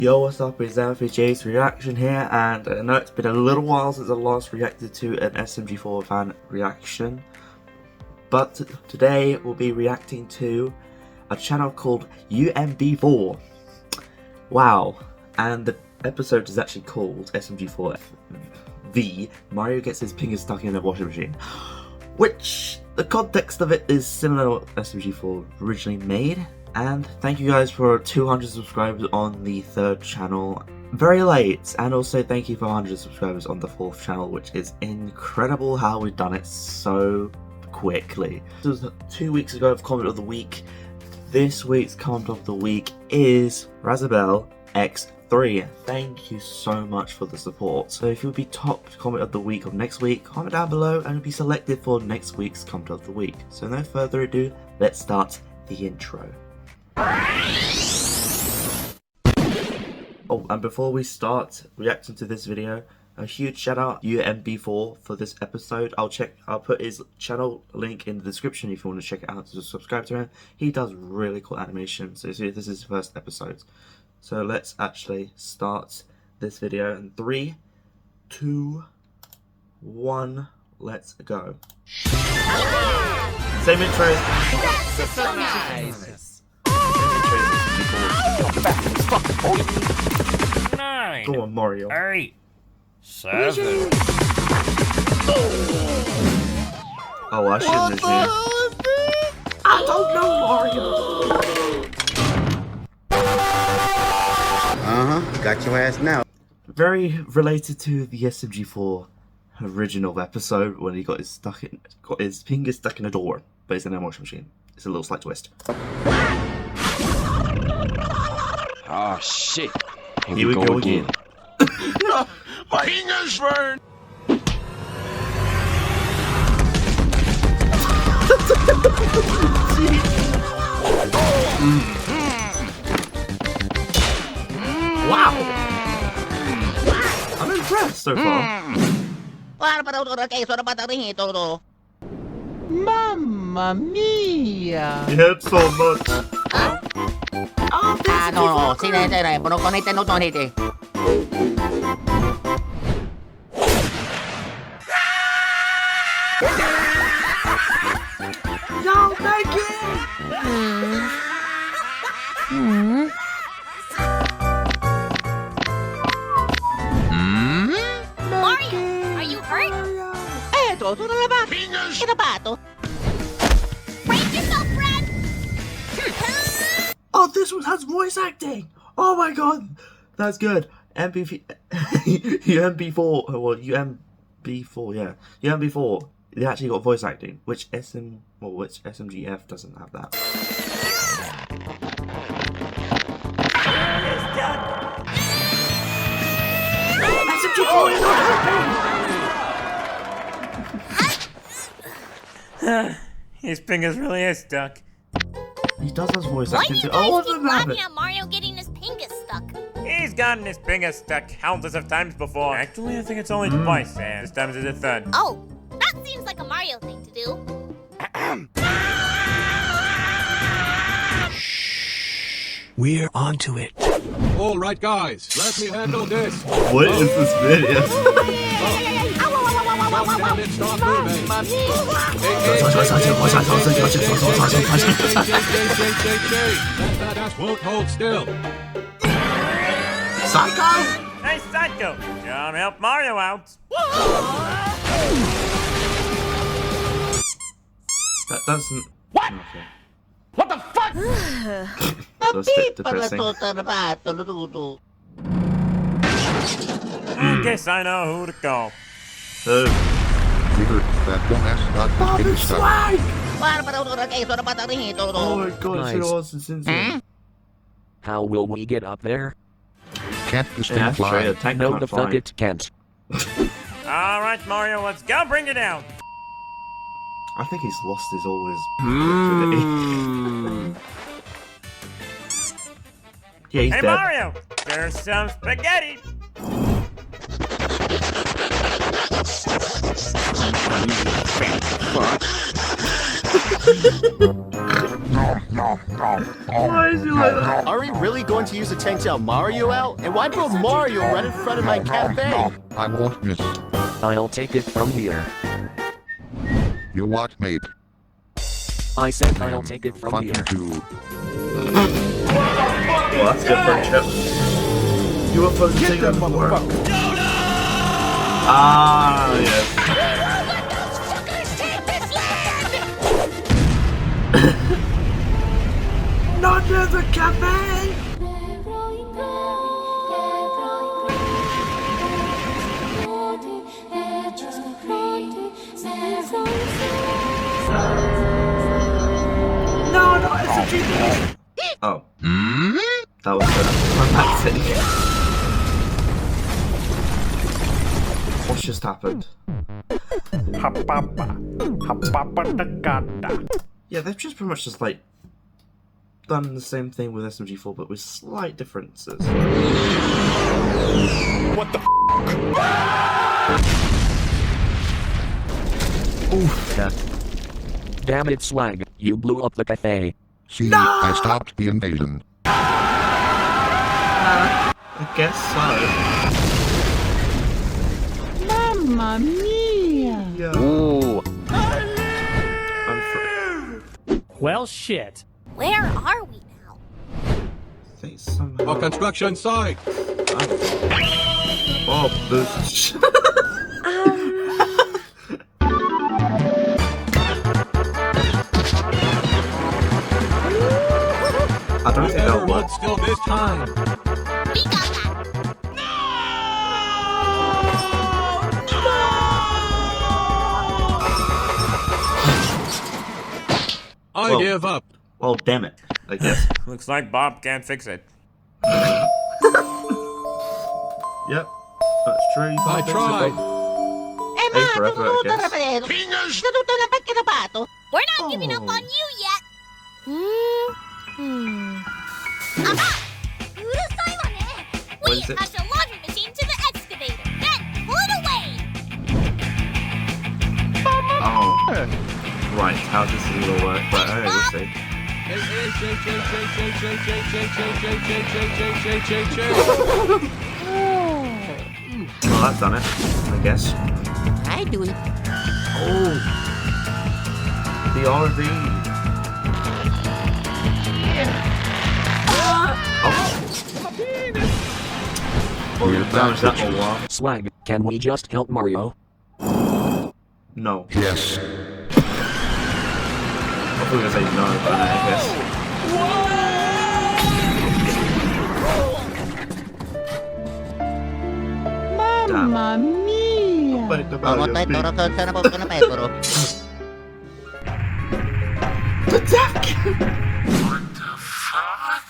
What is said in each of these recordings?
Yo, what's up? It's Jay's reaction here, and I know it's been a little while since I last reacted to an SMG4 fan reaction, but today we'll be reacting to a channel called UMB4. Wow, and the episode is actually called SMG4 V. Mario gets his Pingas stuck in a washing machine, which the context of it is similar to what SMG4 originally made. And thank you guys for 200 subscribers on the 3rd channel, very late, and also thank you for 100 subscribers on the 4th channel, which is incredible how we've done it so quickly. This was 2 weeks ago of comment of the week. This week's comment of the week is Razabel X3. Thank you so much for the support. So if you'll be top comment of the week of next week, comment down below and you'll be selected for next week's comment of the week. So no further ado, let's start the intro. Oh, and before we start reacting to this video, a huge shout out UMB4 for this episode. I'll put his channel link in the description if you want to check it out to subscribe to him. He does really cool animations. So this is his first episode. So let's actually start this video in 3, 2, 1, let's go. Same intro. That's so nice. 9. Go on, Mario. 8. 7. Oh, I shouldn't have seen. I don't know, Mario. Got your ass now. Very related to the SMG4 original episode when he got his finger stuck in a door, but it's in a washing machine. It's a little slight twist. Oh shit. Here we go again. My fingers burn. Wow. I'm impressed so far. Mamma mia! You heard so much. No, pero con este no son este. No, thank you. Mario, are you hurt? Eto, tu na ba? Ito ba ito? Brace yourself, friend! Oh, this one has voice acting. Oh my god, that's good. UMB4, well, UMB4, yeah, UMB4. They actually got voice acting, which SMGF doesn't have that. SMG4 is not helping. His fingers really is stuck. He does have voice Why do acting you too. guys Oh, keep laughing at Mario getting his Pingas stuck? He's gotten his fingers stuck countless of times before. Actually, I think it's only twice, and this time it's the 3rd. Oh, that seems like a Mario thing to do. We're onto it. All right, guys, let me handle this. What is this video? Stop moving. That ass won't hold still. Psycho! Hey, Psycho! Come help Mario out. That doesn't. What? Okay. What the fuck? That's a bit depressing. I guess I know who to call. Oh. Bobby Swag! Oh my god, it's been a while since How will we get up there? Can't this thing Yeah, fly? straight, tank No, can't the fly. fuck it can't. Alright, Mario, let's go bring it down. I think he's lost his always. Yeah, he's Hey, dead. Mario! There's some spaghetti! Fuck. Why is he like that? Are we really going to use the tank to help Mario out? And why put Mario right in front of my cafe? I won't miss. I'll take it from here. You what, mate? I said I'll take it from Fucking here. too. Well, that's good friendship. You were supposed to take that motherfucker. Ah, yes. Not just a cafe! No, no, it's a GPS! Oh. That was climactic. What's just happened? Yeah, they've just pretty much just like done the same thing with SMG4 but with slight differences. What the Oof. Damn it, Slag. You blew up the cafe. See, I stopped the invasion. I guess so. Mamma mia! Yeah. Ooh. Well, shit. Where are we now? Think somehow. A construction site. Oh, boost. I don't think that'll work. Still this time. We got that. I Well. give up. Well, damn it. I guess. Looks like Bob can't fix it. Yep. That's true. You I can't fix it, tried. Bob. Eh, Hey, forever, I guess. Pingas! Natuto na ba't kinabato? We're not giving up on you yet. Aha! Urusai-wa-ne. What We is it? attach a laundry machine to the excavator. Then pull it away. Oh. Right, how does this all work? Right, I see. Well, that's done it, I guess. I do it. Oh. The RV. Oh. Well, you've damaged that whole lot. Slag, can we just help Mario? No. Yes. I thought you were going to say no, but I guess. Mamma mia! Balik na Ako Mario tayo, Speed. toro, saan na po ka na Pedro? The death cube! What the fuck?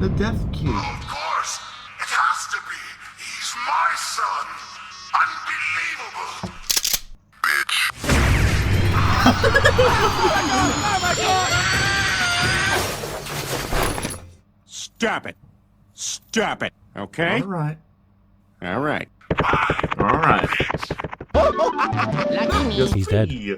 The death cube. Of course. It has to be. He's my son. Unbelievable. Bitch. Stop it. Stop it. Okay? Alright. All right. Alright. Lucky me. He's dead. Yeah.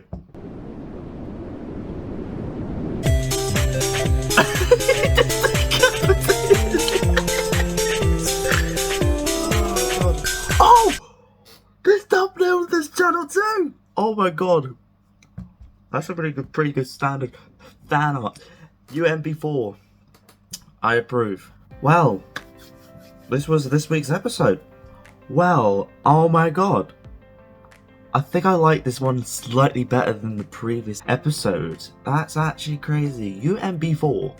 Oh! This thumbnail of this channel too! Oh my god. That's a pretty good standard fan art. UMB4. I approve. Well, this was this week's episode. Well, oh my god. I think I like this one slightly better than the previous episode. That's actually crazy. UMB4.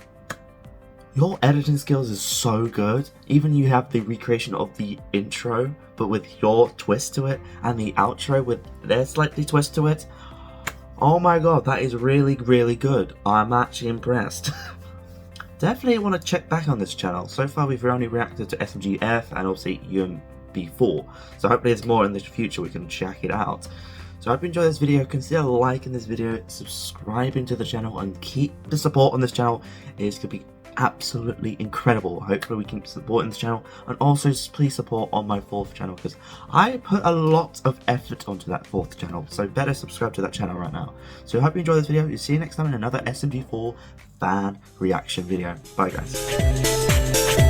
Your editing skills is so good. Even you have the recreation of the intro, but with your twist to it, and the outro with their slightly twist to it. Oh my god, that is really, really good. I'm actually impressed. Definitely want to check back on this channel. So far we've only reacted to SMGF and obviously UMB4. So hopefully there's more in the future, we can check it out. So I hope you enjoyed this video. Consider liking this video, subscribing to the channel, and keep the support on this channel. It is going to be absolutely incredible. Hopefully we can keep supporting this channel, and also please support on my 4th channel, because I put a lot of effort onto that 4th channel, so better subscribe to that channel right now. So I hope you enjoyed this video. We'll see you next time in another SMG4 fan reaction video. Bye guys.